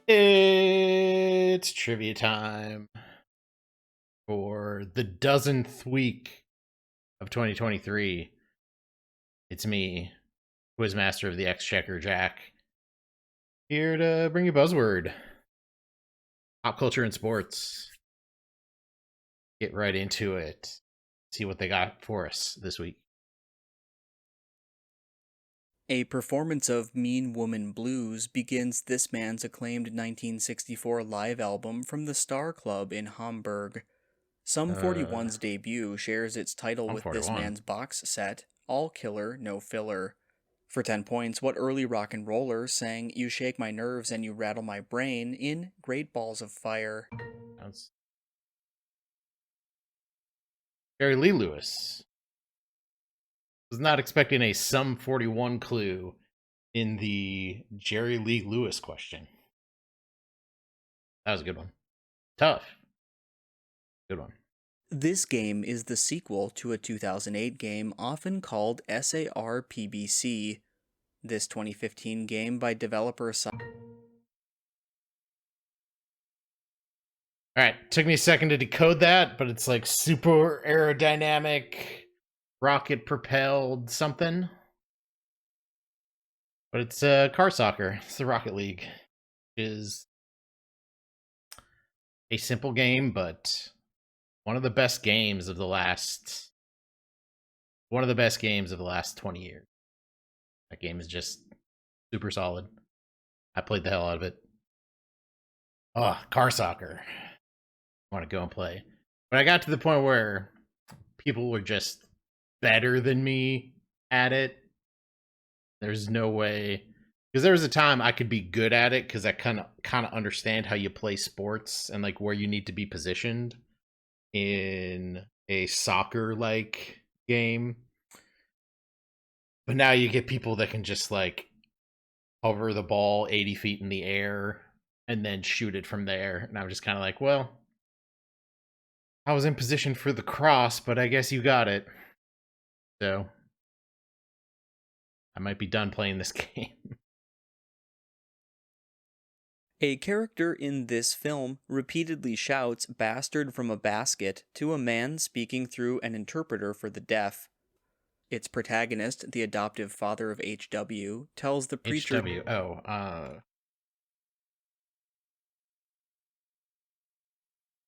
It's trivia time for the dozenth week of 2023. It's me, Quizmaster of the Exchequer, Jack, here to bring you Buzzword, pop culture and sports. Get right into it. See what they got for us this week. A performance of Mean Woman Blues begins this man's acclaimed 1964 live album from the Star Club in Hamburg. Sum Uh, 41's debut shares its title I'm with this 41. man's box set, All Killer, No Filler. For 10 points, what early rock and roller sang You Shake My Nerves and You Rattle My Brain in Great Balls of Fire? That's Jerry Lee Lewis. Was not expecting a Sum 41 clue in the Jerry Lee Lewis question. That was a good one. Tough. Good one. This game is the sequel to a 2008 game often called SARPBC. This 2015 game by developer All right, took me a second to decode that, but it's like super aerodynamic, rocket propelled something. But it's car soccer. It's the Rocket League, which is a simple game, but one of the best games of the last 20 years. That game is just super solid. I played the hell out of it. Oh, car soccer. I want to go and play. But I got to the point where people were just better than me at it. There's no way, because there was a time I could be good at it because I kind of understand how you play sports and like where you need to be positioned in a soccer like game. But now you get people that can just like hover the ball 80 feet in the air and then shoot it from there. And I'm just kind of like, well, I was in position for the cross, but I guess you got it. So I might be done playing this game. A character in this film repeatedly shouts bastard from a basket to a man speaking through an interpreter for the deaf. Its protagonist, the adoptive father of HW, tells the preacher HW.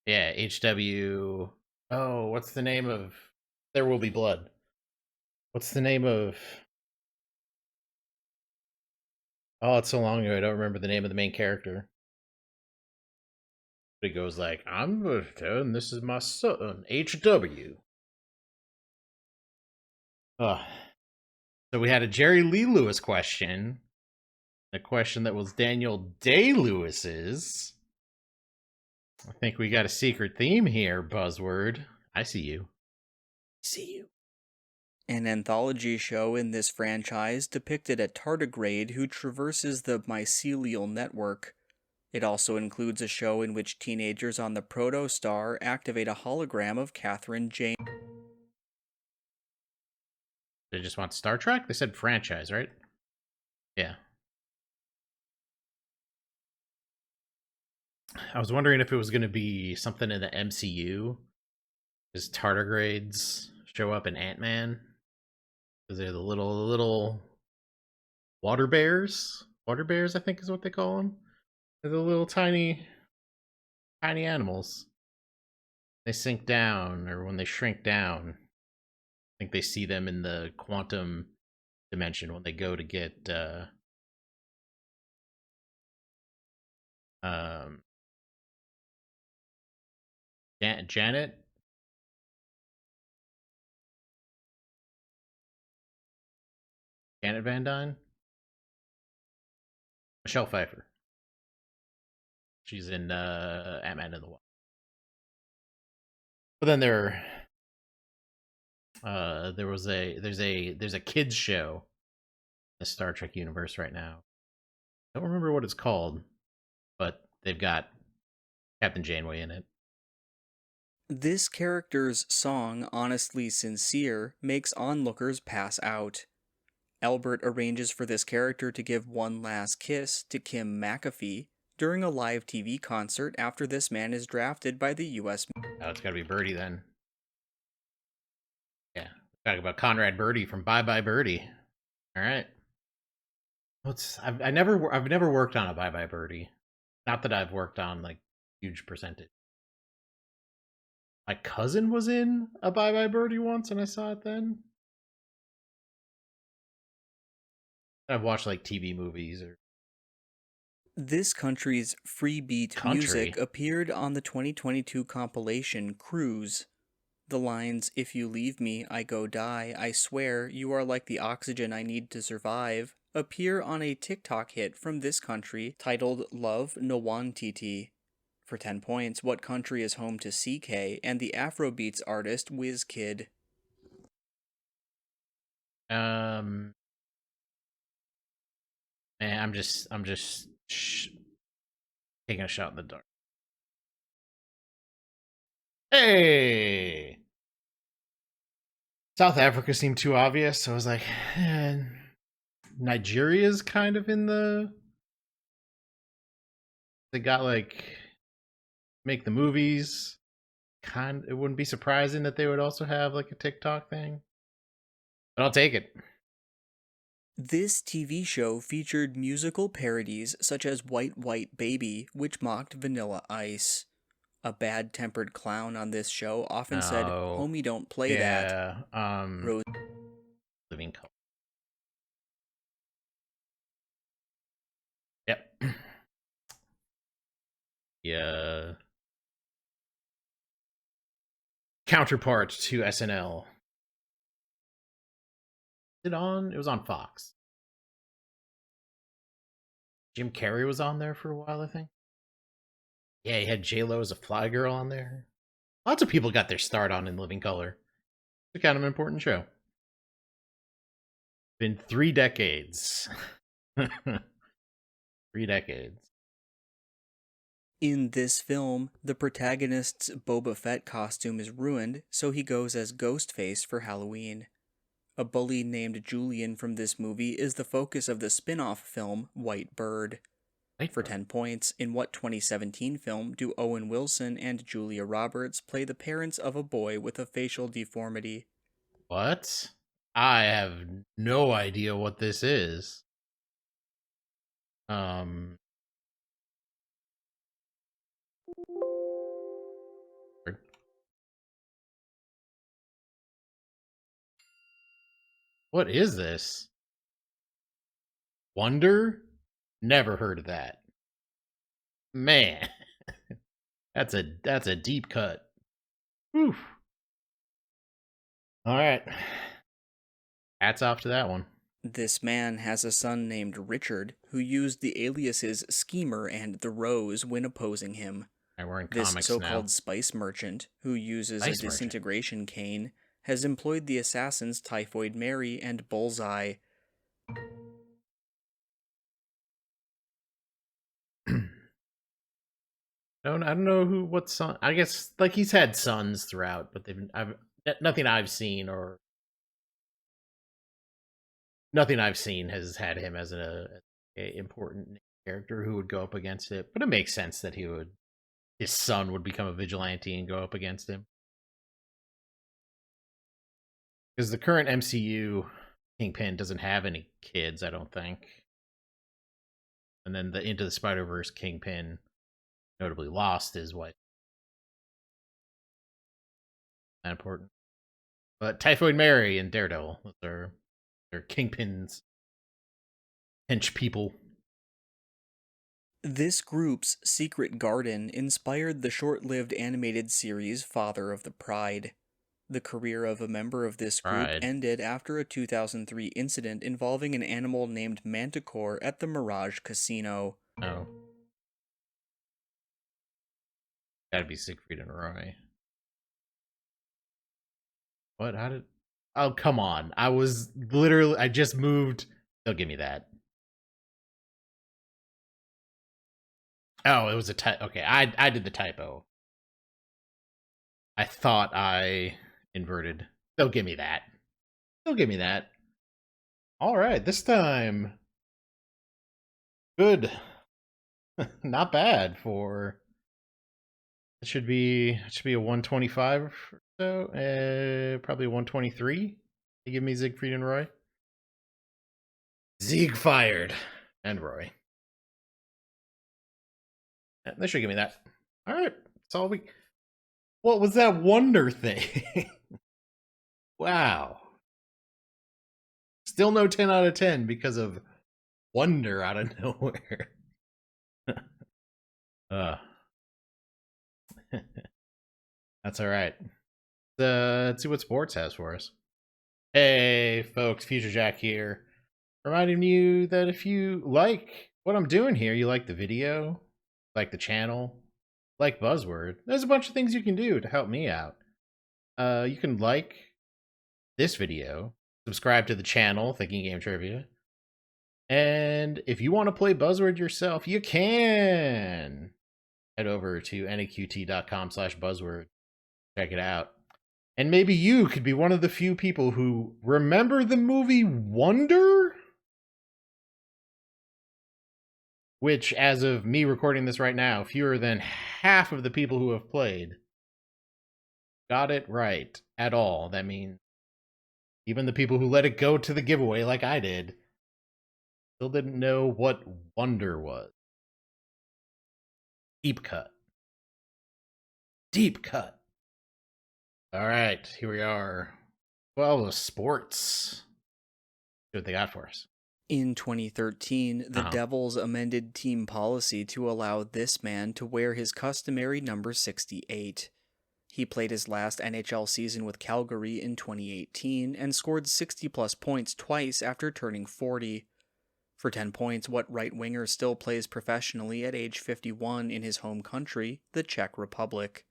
Yeah, HW. Oh, what's the name of There Will Be Blood? What's the name of Oh, it's so long ago I don't remember the name of the main character. But he goes like, I'm Victor and this is my son, HW. Oh. So we had a Jerry Lee Lewis question, a question that was Daniel Day Lewis's. I think we got a secret theme here, Buzzword. I see you. See you. An anthology show in this franchise depicted a tardigrade who traverses the mycelial network. It also includes a show in which teenagers on the Protostar activate a hologram of Catherine Jane. They just want Star Trek? They said franchise, right? Yeah. I was wondering if it was going to be something in the MCU. Does tardigrades show up in Ant-Man? Because they're the little water bears. Water bears, I think, is what they call them. They're the little tiny animals. They sink down, or when they shrink down, I think they see them in the quantum dimension when they go to get um, Janet Van Dyne, Michelle Pfeiffer. She's in Ant-Man and the Wasp. But then there's a kids show in the Star Trek universe right now. I don't remember what it's called, but they've got Captain Janeway in it. This character's song, Honestly Sincere, makes onlookers pass out. Albert arranges for this character to give one last kiss to Kim McAfee, during a live TV concert after this man is drafted by the U.S. Oh, it's got to be Birdie then. Yeah, talking about Conrad Birdie from Bye Bye Birdie. All right. I've never worked on a Bye Bye Birdie. Not that I've worked on like huge percentage. My cousin was in a Bye Bye Birdie once, and I saw it then. I've watched like TV movies or This country's free beat music appeared on the 2022 compilation Cruise. The lines, "If you leave me, I go die, I swear, you are like the oxygen I need to survive," appear on a TikTok hit from this country titled Love No One TT. For 10 points, what country is home to CK and the Afrobeats artist WizKid? Man, I'm just taking a shot in the dark. Hey, South Africa seemed too obvious, so I was like, Nigeria's kind of in the. They got like make the movies. It wouldn't be surprising that they would also have like a TikTok thing, but I'll take it. This TV show featured musical parodies such as White White Baby, which mocked Vanilla Ice. A bad-tempered clown on this show often said, "Homie, don't play that." Rose Living Color. Yep. Yeah. Counterpart to SNL. It was on Fox. Jim Carrey was on there for a while, I think. Yeah, he had J-Lo as a fly girl on there. Lots of people got their start on In Living Color. It's kind of an important show. Been 3 decades. 3 decades. In this film, the protagonist's Boba Fett costume is ruined, so he goes as Ghostface for Halloween. A bully named Julian from this movie is the focus of the spin-off film White Bird. For 10 points, in what 2017 film do Owen Wilson and Julia Roberts play the parents of a boy with a facial deformity? What? I have no idea what this is. What is this? Wonder? Never heard of that. Man. That's a deep cut. Whew. All right. Hats off to that one. This man has a son named Richard, who used the aliases Schemer and The Rose when opposing him. We're in this comics so-called now. Spice Merchant, who uses a disintegration cane, has employed the assassins Typhoid Mary and Bullseye. I don't know what son. I guess like he's had sons throughout, but nothing I've seen has had him as a important character who would go up against it. But it makes sense that his son would become a vigilante and go up against him. Because the current MCU Kingpin doesn't have any kids, I don't think. And then the Into the Spider-Verse Kingpin notably lost his wife. Not important. But Typhoid Mary and Daredevil, they're Kingpin's hench people. This group's secret garden inspired the short-lived animated series Father of the Pride. The career of a member of this group ended after a 2003 incident involving an animal named Manticore at the Mirage Casino. Oh. Gotta be Siegfried and Roy. What? How did... Oh, come on. I just moved. They'll give me that. Oh, it was a typo. Okay, I did the typo. I thought I inverted. They'll give me that. They'll give me that. All right, this time. Good Not bad for. It should be a 125 or so. Probably a 123. They give me Siegfried and Roy. Sieg fired and Roy. They should give me that. All right, that's all we. What was that wonder thing? Wow. Still no 10 out of 10 because of wonder out of nowhere. uh. That's all right. Let's see what sports has for us. Hey, folks, Future Jack here. Reminding you that if you like what I'm doing here, you like the video, like the channel, like Buzzword, there's a bunch of things you can do to help me out. You can like this video, subscribe to the channel, Thinking Game Trivia, and if you want to play Buzzword yourself, you can head over to neqt.com/buzzword. Check it out. And maybe you could be one of the few people who remember the movie Wonder? Which, as of me recording this right now, fewer than half of the people who have played got it right at all. That means even the people who let it go to the giveaway like I did still didn't know what Wonder was. Deep cut. Deep cut. All right, here we are. Well, sports. See what they got for us. In 2013, the Devils amended team policy to allow this man to wear his customary number 68. He played his last NHL season with Calgary in 2018 and scored 60-plus points twice after turning 40. For 10 points, what right winger still plays professionally at age 51 in his home country, the Czech Republic?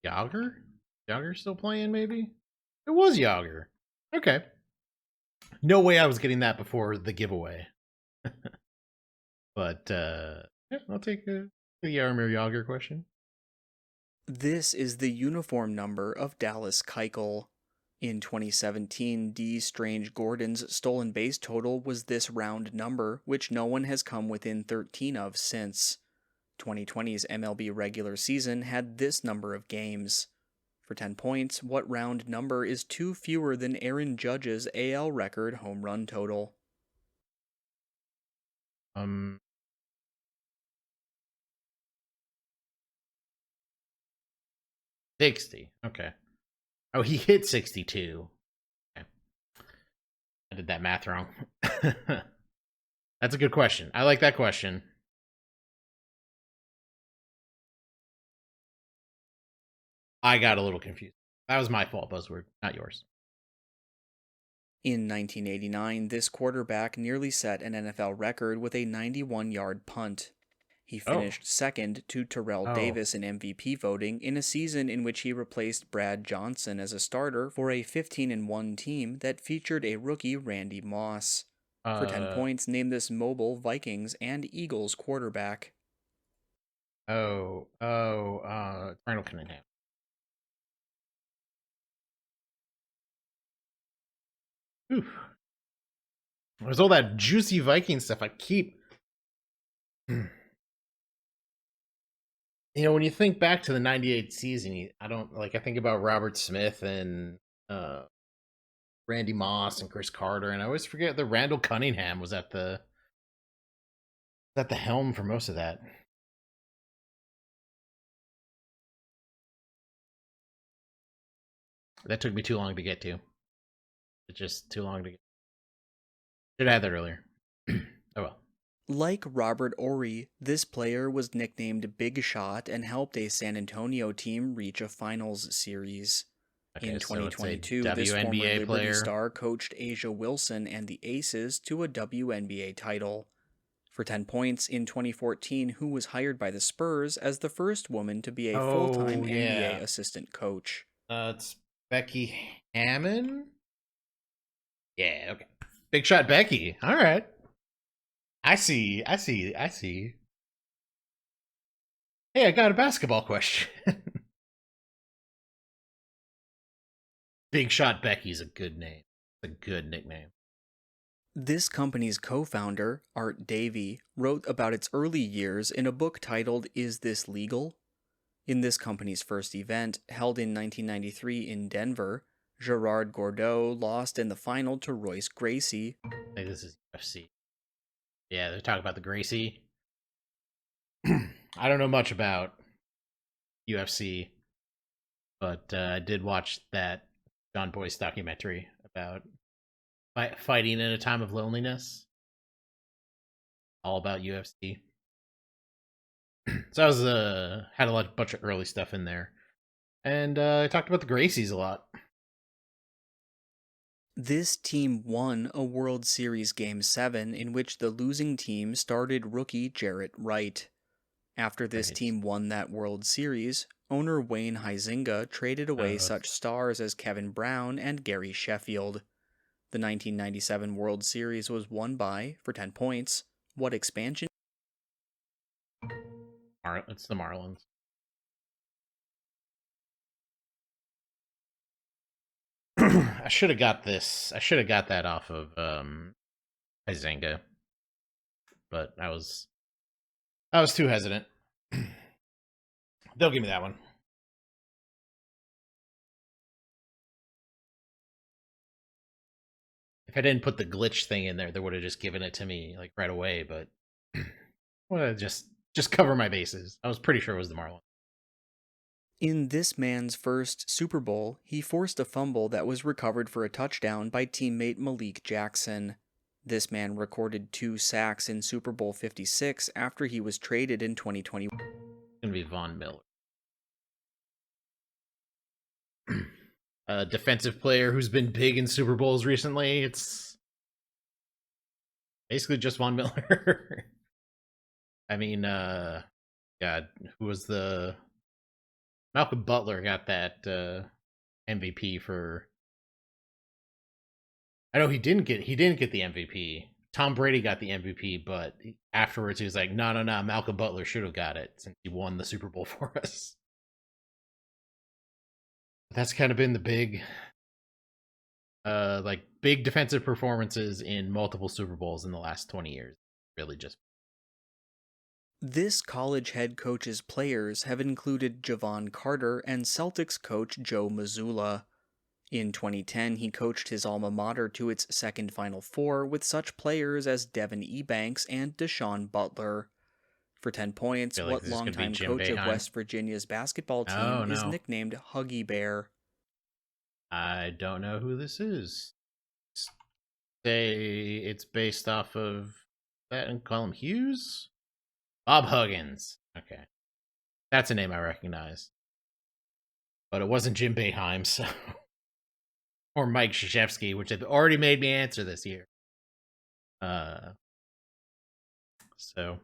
Yager? Yager still playing, maybe? It was Yager. Okay. No way I was getting that before the giveaway. But, yeah, I'll take the Jaromir Yager question. This is the uniform number of Dallas Keuchel. In 2017, D. Strange Gordon's stolen base total was this round number, which no one has come within 13 of since. 2020's MLB regular season had this number of games. For 10 points, what round number is two fewer than Aaron Judge's AL record home run total? 60. Okay. Oh, he hit 62. Okay. I did that math wrong. That's a good question. I like that question. I got a little confused. That was my fault, Buzzword, not yours. In 1989, this quarterback nearly set an NFL record with a 91-yard punt. He finished second to Terrell Davis in MVP voting in a season in which he replaced Brad Johnson as a starter for a 15-1 team that featured a rookie Randy Moss. For 10 points, name this mobile Vikings and Eagles quarterback. Randall Cunningham. Oof. There's all that juicy Viking stuff. I keep... when you think back to the 98 season, I think about Robert Smith and Randy Moss and Chris Carter, and I always forget that Randall Cunningham was at the helm for most of that. That took me too long to get to. It's just too long to get. Should have had that earlier. Oh well. Like Robert Ory, this player was nicknamed Big Shot and helped a San Antonio team reach a finals series. Okay, in 2022, so this former Liberty player. star coached Asia Wilson and the Aces to a WNBA title. For 10 points, in 2014, who was hired by the Spurs as the first woman to be a full-time NBA assistant coach? It's Becky Hammon? Yeah, okay. Big Shot Becky. All right. I see. Hey, I got a basketball question. Big Shot Becky's a good name. It's a good nickname. This company's co-founder, Art Davie, wrote about its early years in a book titled Is This Legal? In this company's first event, held in 1993 in Denver, Gerard Gordeau lost in the final to Royce Gracie. I think this is UFC. Yeah, they're talking about the Gracie. I don't know much about UFC, but I did watch that John Boyce documentary about fighting in a time of loneliness, all about UFC. So I was had a bunch of early stuff in there, and I talked about the Gracies a lot. This team won a World Series Game 7 in which the losing team started rookie Jarrett Wright. After this Right. team won that World Series, owner Wayne Huizinga traded away such stars as Kevin Brown and Gary Sheffield. The 1997 World Series was won by, for 10 points, what expansion? It's the Marlins. I should have got this. I should have got that off of Huizinga, but I was too hesitant. They'll give me that one. If I didn't put the glitch thing in there, they would have just given it to me like right away. But well, just cover my bases. I was pretty sure it was the Marlins. In this man's first Super Bowl, he forced a fumble that was recovered for a touchdown by teammate Malik Jackson. This man recorded 2 sacks in Super Bowl 56 after he was traded in 2020. It's gonna be Von Miller. A defensive player who's been big in Super Bowls recently. It's basically just Von Miller. I mean, God, who was the Malcolm Butler got that MVP for? I know he didn't get the MVP. Tom Brady got the MVP, but afterwards he was like, no, Malcolm Butler should have got it since he won the Super Bowl for us. That's kind of been the big big defensive performances in multiple Super Bowls in the last 20 years. Really just This college head coach's players have included Javon Carter and Celtics coach Joe Mazzulla. In 2010, he coached his alma mater to its second Final Four with such players as Devin Ebanks and Deshaun Butler. For 10 points, feel like what this is going to be longtime Jim coach of Boeheim. West Virginia's basketball team Oh is no, nicknamed Huggy Bear? I don't know who this is. Say it's based off of that and call him Hughes? Bob Huggins. Okay. That's a name I recognize. But it wasn't Jim Boeheim, so or Mike Krzyzewski, which have already made me answer this year. So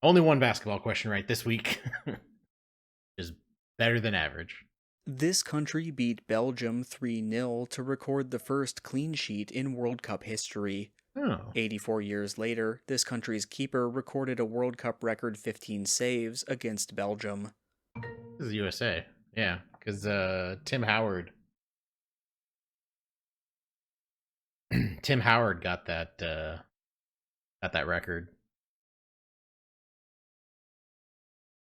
only one basketball question right this week. Is better than average. This country beat Belgium 3-0 to record the first clean sheet in World Cup history. Oh. 84 years later, this country's keeper recorded a World Cup record 15 saves against Belgium. This is USA. Yeah, because Tim Howard got that record.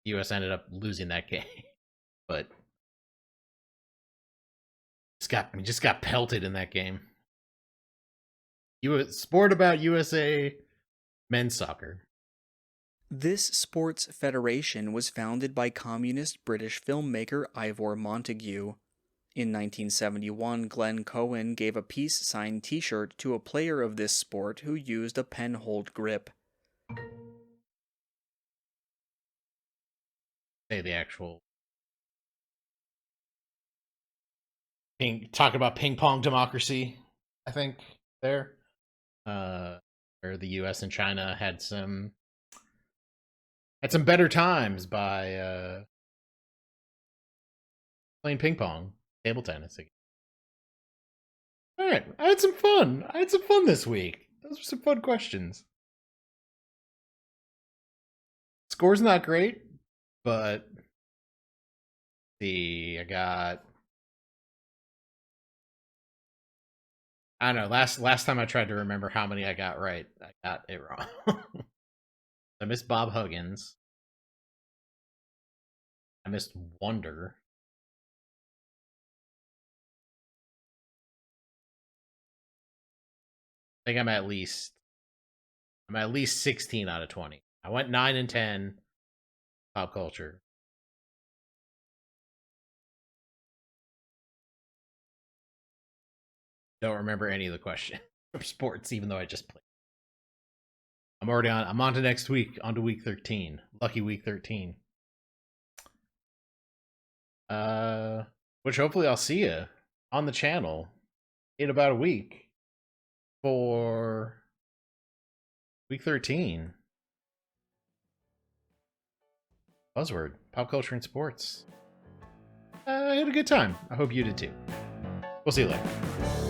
US ended up losing that game, but just got pelted in that game. Sport about USA men's soccer. This sports federation was founded by communist British filmmaker Ivor Montagu. In 1971, Glenn Cohen gave a peace-sign t-shirt to a player of this sport who used a pen-hold grip. Say the actual talk about ping pong democracy, I think there. Where the US and China had some better times by playing ping pong, table tennis again. All right, I had some fun. This week. Those were some fun questions. Score's not great, but see, I got I don't know. Last time I tried to remember how many I got right, I got it wrong. I missed Bob Huggins. I missed Wonder. I think I'm at least 16 out of 20. I went 9 and 10 pop culture. Don't remember any of the question from sports, even though I just played. I'm on to next week, on to week 13. Lucky week 13. Which hopefully I'll see you on the channel in about a week for week 13. Buzzword, pop culture and sports. I had a good time. I hope you did too. We'll see you later.